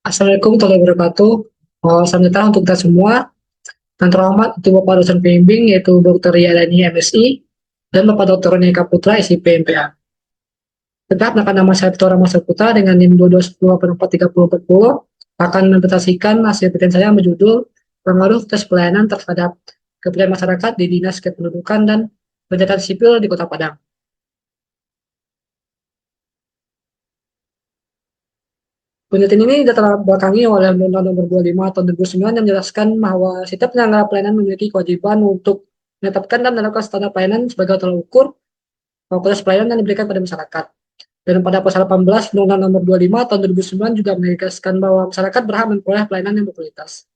Assalamualaikum warahmatullahi wabarakatuh. Salam sejahtera untuk kita semua. Yang terhormat untuk Bapak dosen pembimbing yaitu Dr. Yadani MSI dan Bapak Dr. Nika Putra SIP MPA. Tetap akan nama saya Dr. Rahmat Putra dengan NIM 2210843040 akan mempresentasikan hasil penelitian saya yang berjudul pengaruh tes pelayanan terhadap kepercayaan masyarakat di Dinas Kependudukan dan Pencatatan Sipil di Kota Padang. Penelitian ini dilatar belakangi oleh Undang-Undang Nomor 25 Tahun 2009 yang menjelaskan bahwa setiap penyelenggara pelayanan memiliki kewajiban untuk menetapkan dan menerapkan standar pelayanan sebagai tolak ukur kualitas pelayanan yang diberikan pada masyarakat. Dan pada pasal 18 Undang-Undang Nomor 25 Tahun 2009 juga menegaskan bahwa masyarakat berhak memperoleh pelayanan yang berkualitas.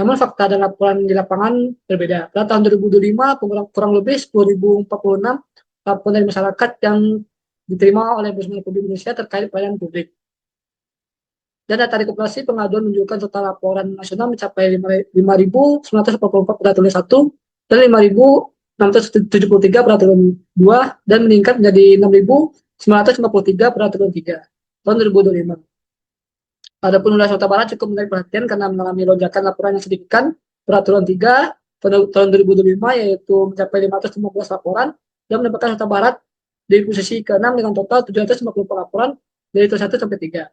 Namun fakta dan laporan di lapangan berbeda. Pada tahun 2025 kurang lebih 10.046 laporan dari masyarakat yang diterima oleh Ombudsman Republik Indonesia terkait pelayanan publik. Dan data rekapitulasi pengaduan menunjukkan total laporan nasional mencapai 5.944 pada tulis 1 dan 5.673 pada tulis 2 dan meningkat menjadi 6.953 pada tulis 3 tahun 2025. Adapun wilayah Sumatera Barat cukup menarik perhatian karena mengalami lonjakan laporan yang signifikan peraturan 3 tahun 2025 yaitu mencapai 515 laporan dan menempatkan Sumatera Barat di posisi ke-6 dengan total 754 laporan dari tulis 1 sampai 3.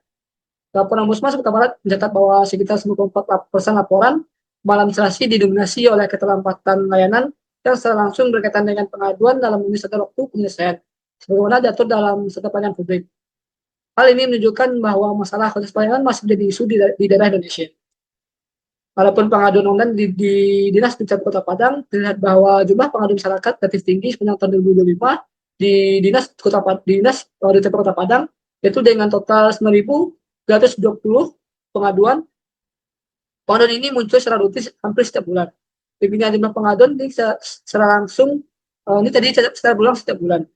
Laporan Ombudsman Sumatera Barat mencatat bahwa sekitar 94% laporan maladministrasi didominasi oleh keterlambatan layanan yang secara langsung berkaitan dengan pengaduan dalam memenuhi waktu penyelesaian, sebagaimana diatur dalam Statuta Pelayanan Publik. Hal ini menunjukkan bahwa masalah kualitas pelayanan masih menjadi isu di daerah Indonesia. Walaupun pengaduan online di Dinas Dukcapil Kota Padang terlihat bahwa jumlah pengaduan masyarakat relatif tinggi sepanjang tahun 2025 di Dinas Dukcapil Kota Padang, yaitu dengan total 9.220 pengaduan. Pengaduan ini muncul secara rutin hampir setiap bulan. Pimpinan jumlah pengaduan ini secara langsung ini tadi secara berulang setiap bulan.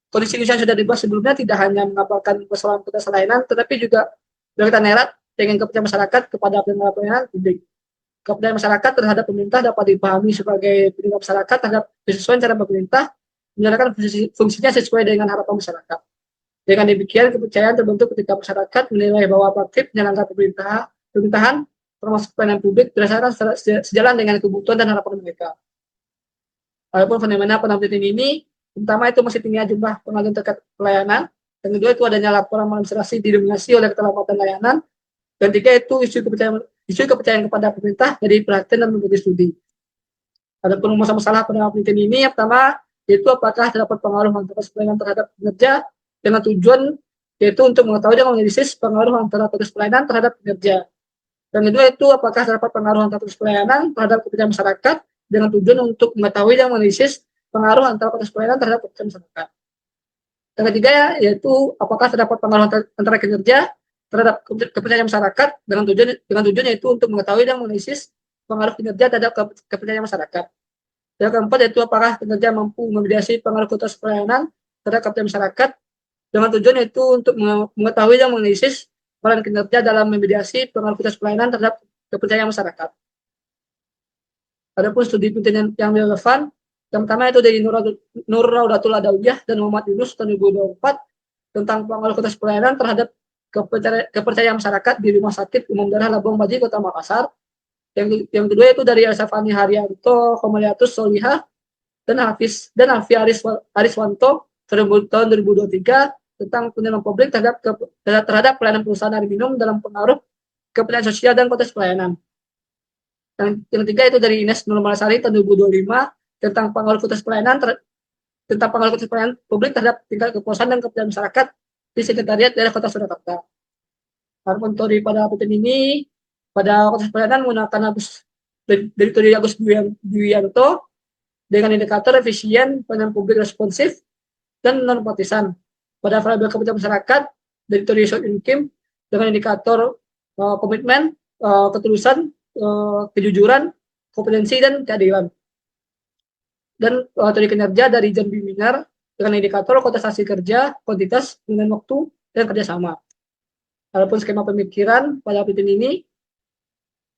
Kondisi yang sudah dibahas sebelumnya tidak hanya mengabarkan persoalan kualitas layanan, tetapi juga berkaitan erat dengan kepercayaan masyarakat kepada penyelenggara pelayanan publik. Kepercayaan masyarakat terhadap pemerintah dapat dipahami sebagai penyelenggara masyarakat terhadap kesesuaian cara pemerintah menjalankan fungsinya sesuai dengan harapan masyarakat. Dengan demikian, kepercayaan terbentuk ketika masyarakat menilai bahwa praktik penyelenggara pemerintahan termasuk pelayanan publik berdasarkan sejalan dengan kebutuhan dan harapan mereka. Walaupun fenomena penampilan ini pertama itu masih tingginya jumlah pengaduan terkait pelayanan, dan kedua itu adanya laporan maladministrasi didominasi oleh keterlambatan layanan, dan tiga itu isu kepercayaan kepada pemerintah jadi perhatian dan menjadi studi. Adapun masalah pada penelitian ini yang pertama yaitu apakah terdapat pengaruh antara pelayanan terhadap kinerja dengan tujuan yaitu untuk mengetahui dan menganalisis pengaruh antara proses pelayanan terhadap kinerja. Dan kedua itu apakah terdapat pengaruh antara proses pelayanan terhadap kepercayaan masyarakat dengan tujuan untuk mengetahui dan menganalisis pengaruh antara proses pelayanan terhadap kepercayaan masyarakat. Dan ketiga yaitu apakah terdapat pengaruh antara kinerja terhadap kepercayaan masyarakat dengan tujuan yaitu untuk mengetahui dan menganalisis pengaruh kinerja terhadap kepercayaan masyarakat. Dan keempat yaitu apakah kinerja mampu memediasi pengaruh kualitas pelayanan terhadap kepercayaan masyarakat dengan tujuan yaitu untuk mengetahui dan menganalisis peran kinerja dalam memediasi pengaruh kualitas pelayanan terhadap kepercayaan masyarakat. Adapun studi penelitian yang relevan, yang pertama itu dari Nur Raudatul Adawiyah dan Muhammad Yunus tahun 2024 tentang pengaruh kualitas pelayanan terhadap kepercayaan masyarakat di Rumah Sakit Umum Daerah Labuan Bajo Kota Makassar. Yang kedua itu dari Elsafani Haryanto, Komaliatus Solihah dan Alfi Ariswanto tahun 2023 tentang penilaian publik terhadap pelayanan perusahaan air minum dalam pengaruh kepercayaan sosial dan kualitas pelayanan. Yang ketiga itu dari Ines Nurmalasari tahun 2025 tentang pengaruh kualitas pelayanan publik terhadap tingkat kepuasan dan kepercayaan masyarakat di Sekretariat Daerah Kota Surakarta. Adapun pada penelitian ini pada kualitas pelayanan menggunakan dari Agus Dwianto dengan indikator efisien pelayanan publik responsif dan non partisan. Pada variabel kepercayaan masyarakat dari Tori Kim dengan indikator komitmen, ketulusan, kejujuran, kompetensi dan keadilan. Dan teori kinerja dari John B. Miner dengan indikator kontestasi kerja, kuantitas, dengan waktu, dan kerjasama. Walaupun skema pemikiran pada penelitian ini,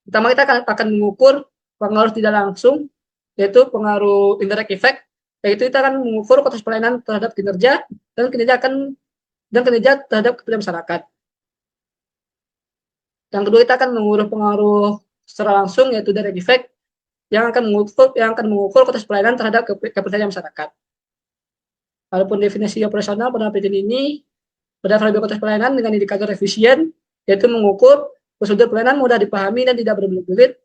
pertama kita akan mengukur pengaruh tidak langsung, yaitu pengaruh indirect effect, yaitu kita akan mengukur kualitas pelayanan terhadap kinerja dan kinerja terhadap kepentingan masyarakat. Yang kedua, kita akan mengukur pengaruh secara langsung, yaitu direct effect, yang akan mengukur kualitas pelayanan terhadap kepercayaan masyarakat. Walaupun definisi operasional pada penelitian ini, pada variabel kualitas pelayanan dengan indikator efisien, yaitu mengukur prosedur pelayanan mudah dipahami dan tidak berbelit-belit,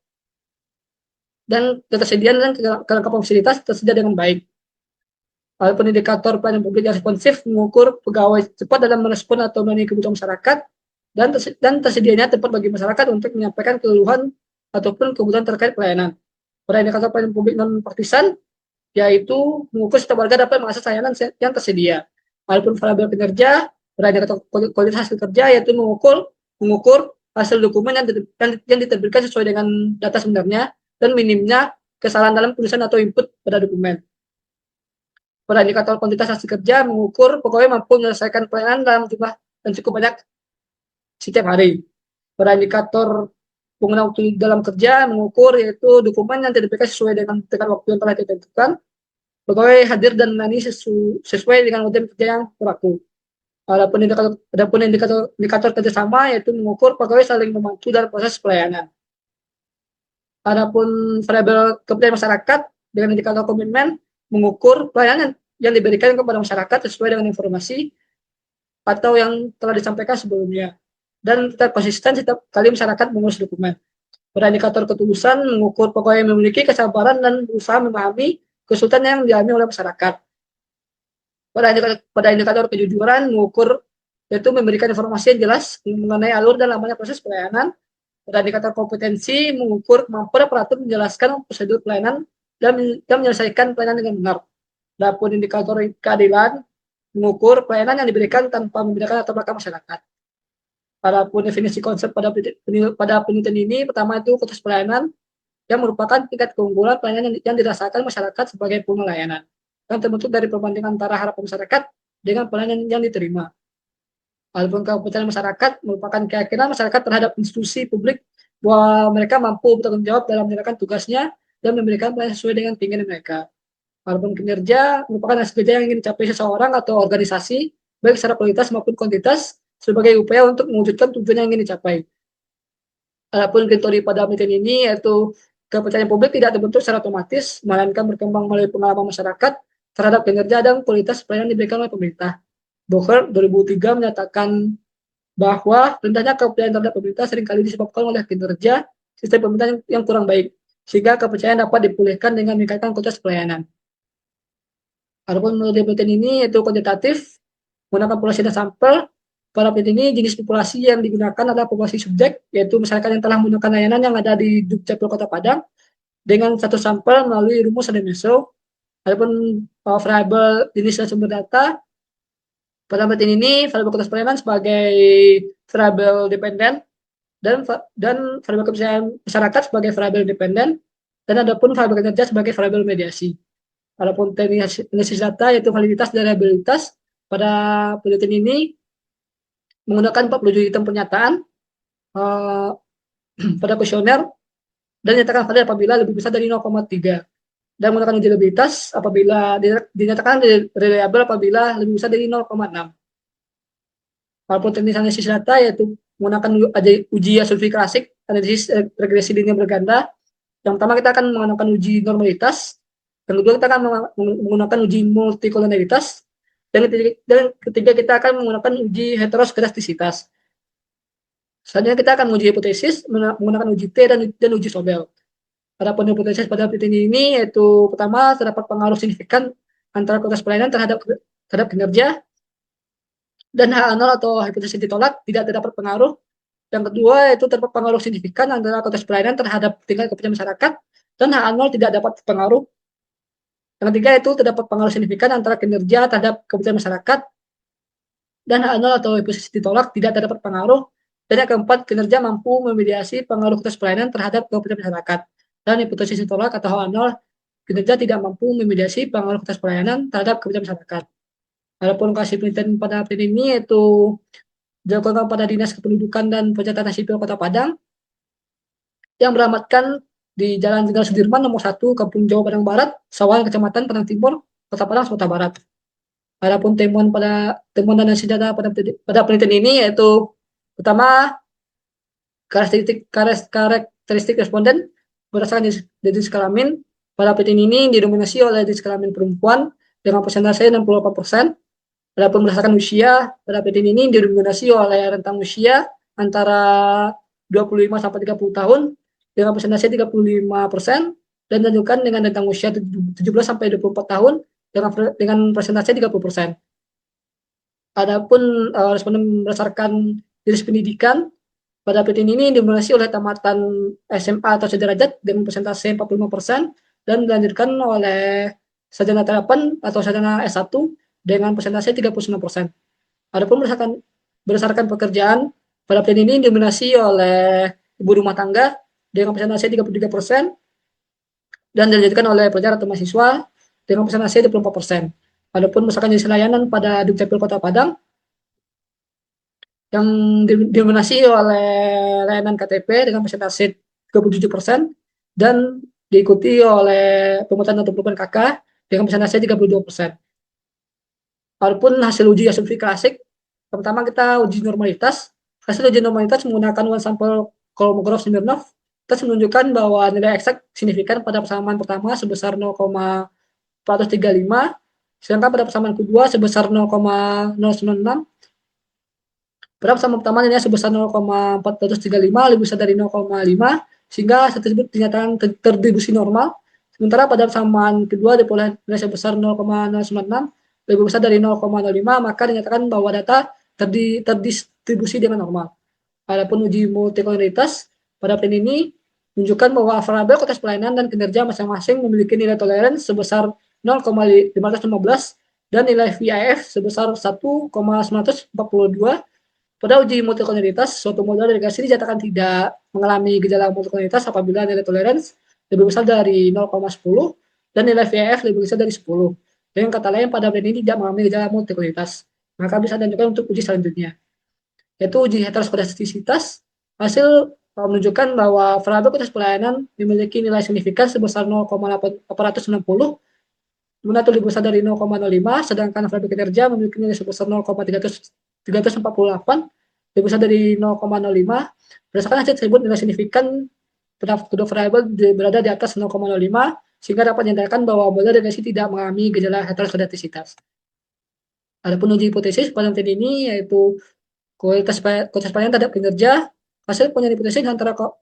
dan ketersediaan dan kelengkapan fasilitas tersedia dengan baik. Walaupun indikator pelayanan publik yang responsif mengukur pegawai cepat dalam merespon atau memenuhi kebutuhan masyarakat, dan tersedianya tempat bagi masyarakat untuk menyampaikan keluhan ataupun kebutuhan terkait pelayanan. Pada indikator pelayanan publik non partisan, yaitu mengukur setiap warga dapat mengakses layanan yang tersedia. Walaupun variabel kinerja, pada indikator kualitas hasil kerja, yaitu mengukur hasil dokumen yang diterbitkan sesuai dengan data sebenarnya dan minimnya kesalahan dalam tulisan atau input pada dokumen. Pada indikator kuantitas hasil kerja, mengukur pegawai mampu menyelesaikan pelayanan dalam jumlah dan cukup banyak setiap hari. Pada indikator penggunaan waktu dalam kerja, mengukur yaitu dokumen yang diterbitkan sesuai dengan waktu yang telah ditentukan, pegawai hadir dan melayani sesuai dengan model kerja yang berlaku. Adapun indikator kerjasama, yaitu mengukur pegawai saling membantu dalam proses pelayanan. Adapun variabel kepercayaan masyarakat dengan indikator komitmen, mengukur pelayanan yang diberikan kepada masyarakat sesuai dengan informasi atau yang telah disampaikan sebelumnya, dan tetap konsisten setiap kali masyarakat mengurus dokumen. Pada indikator ketulusan, mengukur pegawai yang memiliki kesabaran dan berusaha memahami kesulitan yang dialami oleh masyarakat. Pada indikator kejujuran, mengukur yaitu memberikan informasi yang jelas mengenai alur dan lamanya proses pelayanan. Pada indikator kompetensi, mengukur kemampuan operator menjelaskan prosedur pelayanan dan menyelesaikan pelayanan dengan benar. Adapun indikator keadilan, mengukur pelayanan yang diberikan tanpa membedakan latar belakang masyarakat. Adapun definisi konsep pada penelitian ini, pertama itu kualitas pelayanan yang merupakan tingkat keunggulan pelayanan yang dirasakan masyarakat sebagai pengguna layanan, yang terbentuk dari perbandingan antara harapan masyarakat dengan pelayanan yang diterima. Adapun kepercayaan masyarakat merupakan keyakinan masyarakat terhadap institusi publik bahwa mereka mampu bertanggung jawab dalam menjalankan tugasnya dan memberikan pelayanan sesuai dengan keinginan mereka. Walaupun kinerja merupakan hasil kerja yang ingin dicapai seseorang atau organisasi, baik secara kualitas maupun kuantitas, sebagai upaya untuk mewujudkan tujuan yang ingin dicapai. Adapun teori pada penelitian ini, yaitu kepercayaan publik tidak terbentuk secara otomatis, melainkan berkembang melalui pengalaman masyarakat terhadap kinerja dan kualitas pelayanan diberikan oleh pemerintah. Boker 2003 menyatakan bahwa rendahnya kepercayaan terhadap pemerintah seringkali disebabkan oleh kinerja sistem pemerintah yang kurang baik, sehingga kepercayaan dapat dipulihkan dengan meningkatkan kualitas pelayanan. Adapun metode penelitian ini yaitu kuantitatif, menggunakan populasi dan sampel. Pada penelitian ini, jenis populasi yang digunakan adalah populasi subjek, yaitu masyarakat yang telah menggunakan layanan yang ada di Dukcapil Kota Padang, dengan satu sampel melalui rumus ADMSO. Adapun variabel jenis dan sumber data, pada penelitian ini, variabel kualitas pelayanan sebagai variabel dependen, dan variabel kepercayaan masyarakat sebagai variabel dependen, dan adapun variabel kinerja sebagai variabel mediasi. Adapun teknik analisis data, yaitu validitas dan reliabilitas, pada penelitian ini menggunakan 47 item pernyataan pada kuesioner dan dinyatakan valid apabila lebih besar dari 0,3, dan menggunakan uji reliabilitas apabila dinyatakan reliable apabila lebih besar dari 0,6. Walaupun teknik analisis data, yaitu menggunakan uji asumsi klasik, analisis regresi linear berganda. Yang pertama kita akan menggunakan uji normalitas, yang kedua kita akan menggunakan uji multikolonialitas, dan ketiga kita akan menggunakan uji heteroskedastisitas. Selanjutnya kita akan menguji hipotesis menggunakan uji T dan uji Sobel. Pada hipotesis pada penelitian ini, yaitu pertama, terdapat pengaruh signifikan antara kualitas pelayanan terhadap kinerja, dan H0 atau hipotesis ditolak, tidak terdapat pengaruh. Yang kedua, yaitu terdapat pengaruh signifikan antara kualitas pelayanan terhadap tingkat kepercayaan masyarakat, dan H0 tidak dapat pengaruh. Yang ketiga, itu terdapat pengaruh signifikan antara kinerja terhadap kepercayaan masyarakat, dan H0 atau hipotesis ditolak, tidak terdapat pengaruh. Dan yang keempat, kinerja mampu memediasi pengaruh kualitas pelayanan terhadap kepercayaan masyarakat. Dan hipotesis ditolak atau H0, kinerja tidak mampu memediasi pengaruh kualitas pelayanan terhadap kepercayaan masyarakat. Adapun lokasi penelitian pada penelitian ini yaitu dilakukan pada Dinas Kependudukan dan Pencatatan Sipil Kota Padang yang beralamatkan di Jalan Jenderal Sudirman nomor 1, Kampung Jawa Padang Barat, Sawan, Kecamatan Padang Timur, Kota Padang, Sumatera Barat. Adapun temuan dan analisis data pada penelitian ini yaitu pertama, karakteristik responden berdasarkan jenis kelamin. Pada penelitian ini didominasi oleh jenis kelamin perempuan dengan persentase 68%. Adapun berdasarkan usia, pada penelitian ini didominasi oleh rentang usia antara 25 sampai 30 tahun dengan persentase 35% dan dilanjutkan dengan rentang usia 17 sampai 24 tahun dengan persentase 30%. Adapun responden berdasarkan jenis pendidikan, pada penelitian ini didominasi oleh tamatan SMA atau sederajat dengan persentase 45% dan dilanjutkan oleh sarjana terapan atau sarjana S1 dengan persentase 39%. Adapun berdasarkan pekerjaan, pada penelitian ini didominasi oleh ibu rumah tangga dengan persentase 33% dan dilanjutkan oleh pelajar atau mahasiswa dengan persentase 24%. Adapun berdasarkan jenis layanan pada Dukcapil Kota Padang yang didominasi oleh layanan KTP dengan persentase 37% dan diikuti oleh pemetaan atau perubahan KK dengan persentase 32%. Walaupun hasil uji asumsi klasik, pertama kita uji normalitas. Hasil uji normalitas menggunakan one sampel Kolmogorov-Smirnov, tes menunjukkan bahwa nilai eksak signifikan pada persamaan pertama sebesar 0,435, sedangkan pada persamaan kedua sebesar 0,096. Pada persamaan pertama nilainya sebesar 0,435 lebih besar dari 0,5 sehingga tersebut dinyatakan terdistribusi normal. Sementara pada persamaan kedua diperoleh nilai sebesar 0,096 lebih besar dari 0,05 maka dinyatakan bahwa data terdistribusi dengan normal. Adapun uji multikoloritas pada penelitian ini menunjukkan bahwa variabel konteks pelayanan dan kinerja masing-masing memiliki nilai toleransi sebesar 0,515 dan nilai VIF sebesar 1,942. Pada uji multikoloritas, suatu model regressi dinyatakan tidak mengalami gejala multikoloritas apabila nilai toleransi lebih besar dari 0,10 dan nilai VIF lebih besar dari 10. Dengan kata lain, pada brand ini tidak mengalami gejala multikoloritas. Maka bisa dilanjutkan untuk uji selanjutnya, yaitu uji heteroskodastisitas. Hasil menunjukkan bahwa variabel konteks pelayanan memiliki nilai signifikan sebesar 0,860, dimana itu lebih besar dari 0,05, sedangkan variabel kinerja memiliki nilai sebesar 0,348, lebih besar dari 0,05. Berdasarkan hasil tersebut, nilai signifikan pada kedua variabel berada di atas 0,05, sehingga dapat dinyatakan bahwa model regresi tidak mengalami gejala heteroskodastisitas. Adapun uji hipotesis pada penelitian ini yaitu kualitas pelayanan terhadap kinerja. Hasil penelitian hipotesis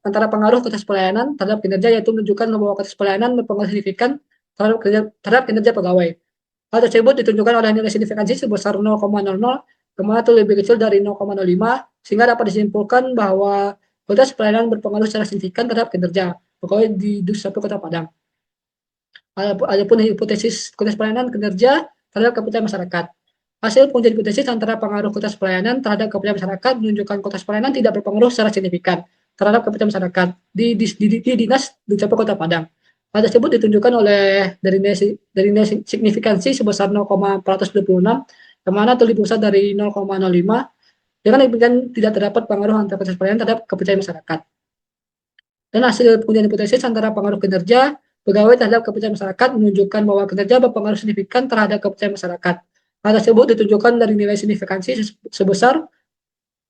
antara pengaruh kualitas pelayanan terhadap kinerja yaitu menunjukkan bahwa kualitas pelayanan berpengaruh signifikan terhadap kinerja pegawai. Hal tersebut ditunjukkan oleh nilai signifikansi sebesar 0,00, kemana itu lebih kecil dari 0,05, sehingga dapat disimpulkan bahwa kualitas pelayanan berpengaruh secara signifikan terhadap kinerja pegawai di Dukcapil Kota Padang. Adapun hipotesis kualitas pelayanan kinerja terhadap kepercayaan masyarakat. Hasil pengujian hipotesis antara pengaruh kualitas pelayanan terhadap kepercayaan masyarakat menunjukkan kualitas pelayanan tidak berpengaruh secara signifikan terhadap kepercayaan masyarakat di Dinas Dukcapil Kota Padang. Hal tersebut ditunjukkan oleh dari nilai signifikansi sebesar 0,426, kemana itu lebih besar dari 0,05. Dengan demikian tidak terdapat pengaruh antara kualitas pelayanan terhadap kepercayaan masyarakat. Dan hasil pengujian hipotesis antara pengaruh kinerja pegawai terhadap kepercayaan masyarakat menunjukkan bahwa kinerja berpengaruh signifikan terhadap kepercayaan masyarakat. Hal tersebut ditunjukkan dari nilai signifikansi sebesar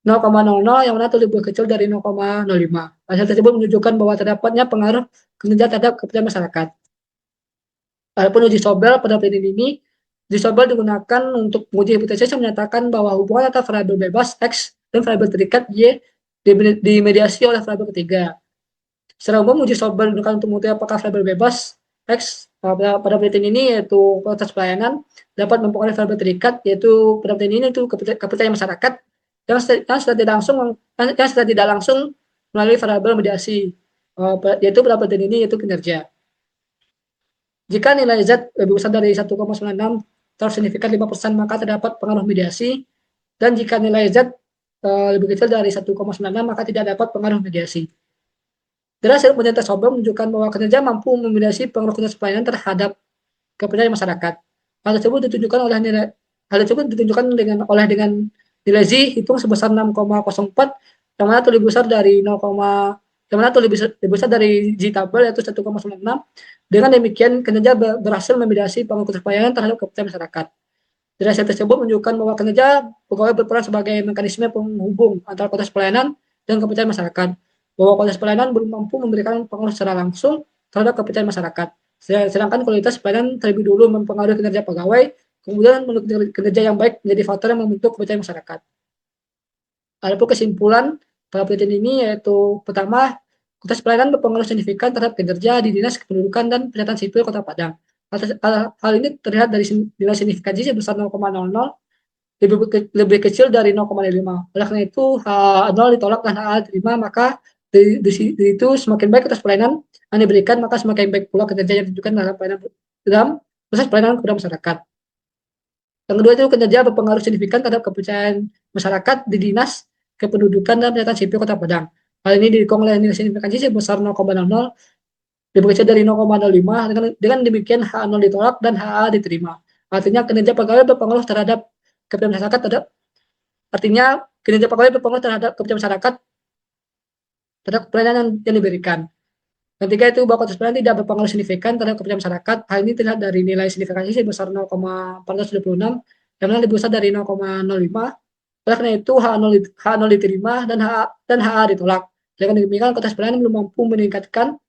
0,00 yang mana itu lebih kecil dari 0,05. Hasil tersebut menunjukkan bahwa terdapatnya pengaruh kinerja terhadap kepercayaan masyarakat. Adapun uji Sobel pada penelitian ini, uji Sobel digunakan untuk menguji hipotesis yang menyatakan bahwa hubungan antara variabel bebas X dan variabel terikat Y dimediasi oleh variabel ketiga. Secara umum, uji Sobel digunakan untuk menguji apakah variabel bebas X pada penelitian ini yaitu kualitas pelayanan dapat mempengaruhi variabel terikat, yaitu pada penelitian ini itu kepercayaan masyarakat yang secara tidak langsung melalui variabel mediasi, yaitu pada penelitian ini yaitu kinerja. Jika nilai Z lebih besar dari 1,96 atau signifikan 5%, maka terdapat pengaruh mediasi, dan jika nilai Z lebih kecil dari 1,96 maka tidak dapat pengaruh mediasi. Dari hasil penelitian tes Sobel menunjukkan bahwa kinerja mampu memediasi pengaruh kualitas pelayanan terhadap kepercayaan masyarakat. Hal tersebut ditunjukkan dengan nilai Z hitung sebesar 6,04, yang mana itu lebih besar dari lebih besar dari Z tabel yaitu 1,96. Dengan demikian kinerja berhasil memediasi pengaruh kualitas pelayanan terhadap kepercayaan masyarakat. Dari hasil tersebut menunjukkan bahwa kinerja pegawai berperan sebagai mekanisme penghubung antara kualitas pelayanan dan kepercayaan masyarakat. bahwa kualitas pelayanan belum mampu memberikan pengaruh secara langsung terhadap kepercayaan masyarakat. Sedangkan kualitas pelayanan terlebih dulu mempengaruhi kinerja pegawai, kemudian menurut kinerja yang baik menjadi faktor yang membentuk kepercayaan masyarakat. Adapun kesimpulan pada penelitian ini yaitu pertama, kualitas pelayanan berpengaruh signifikan terhadap kinerja di Dinas Kependudukan dan Pencatatan Sipil Kota Padang. Hal ini terlihat dari nilai signifikansi sebesar 0,00 lebih kecil dari 0,5. Oleh karena itu, H0 ditolak dan HA diterima, maka itu semakin baik atas pelayanan yang diberikan, maka semakin baik pula kinerja yang ditunjukkan dalam pelayanan dalam proses pelayanan kepada masyarakat. Yang kedua itu kinerja berpengaruh signifikan terhadap kepercayaan masyarakat di Dinas Kependudukan dan Pencatatan Sipil Kota Padang. Hal ini didukung oleh nilai signifikansi sebesar 0,00 lebih kecil dari 0,05. Dengan demikian H0 ditolak dan HA diterima. Artinya kinerja pegawai berpengaruh terhadap kepercayaan masyarakat terhadap artinya kinerja pegawai berpengaruh terhadap kepercayaan masyarakat terhadap pelayanan yang diberikan. Ketiga itu bahwa kualitas pelayanan tidak berpengaruh signifikan terhadap kepercayaan masyarakat. Hal ini terlihat dari nilai signifikansi sebesar 0,426 yang lebih besar dari 0,05. Oleh karena itu H0 diterima dan HA ditolak. Dengan demikian kualitas pelayanan belum mampu meningkatkan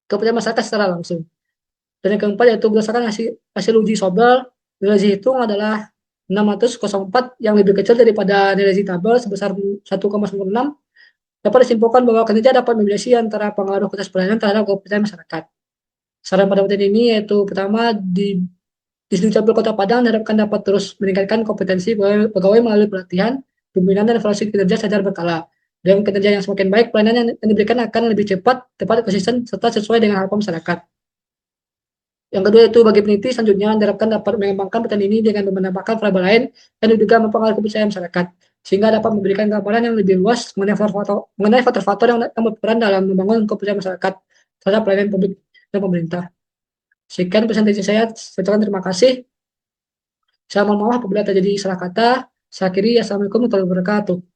kepercayaan masyarakat secara langsung. Dan yang keempat yaitu berdasarkan hasil uji Sobel, nilai hitung adalah 604 yang lebih kecil daripada nilai tabel sebesar 1,96. Dapat disimpulkan bahwa kinerja dapat memediasi antara pengaruh kualitas pelayanan terhadap kepercayaan masyarakat. Saran pada penelitian ini yaitu pertama di Dukcapil Kota Padang diharapkan dapat terus meningkatkan kompetensi pegawai melalui pelatihan, pembinaan dan evaluasi kinerja secara berkala. Dengan kinerja yang semakin baik, pelayanan yang diberikan akan lebih cepat, tepat, konsisten, serta sesuai dengan harapan masyarakat. Yang kedua itu bagi peneliti selanjutnya diharapkan dapat mengembangkan penelitian ini dengan menambahkan variabel lain yang juga mempengaruhi kepercayaan masyarakat, sehingga dapat memberikan gambaran yang lebih luas mengenai faktor-faktor yang berperan dalam membangun kepercayaan masyarakat terhadap pelayanan publik dan pemerintah. Sekian presentasi saya terima kasih. Saya mohon maaf apabila terjadi salah kata. Saya akhiri. Assalamualaikum warahmatullahi wabarakatuh.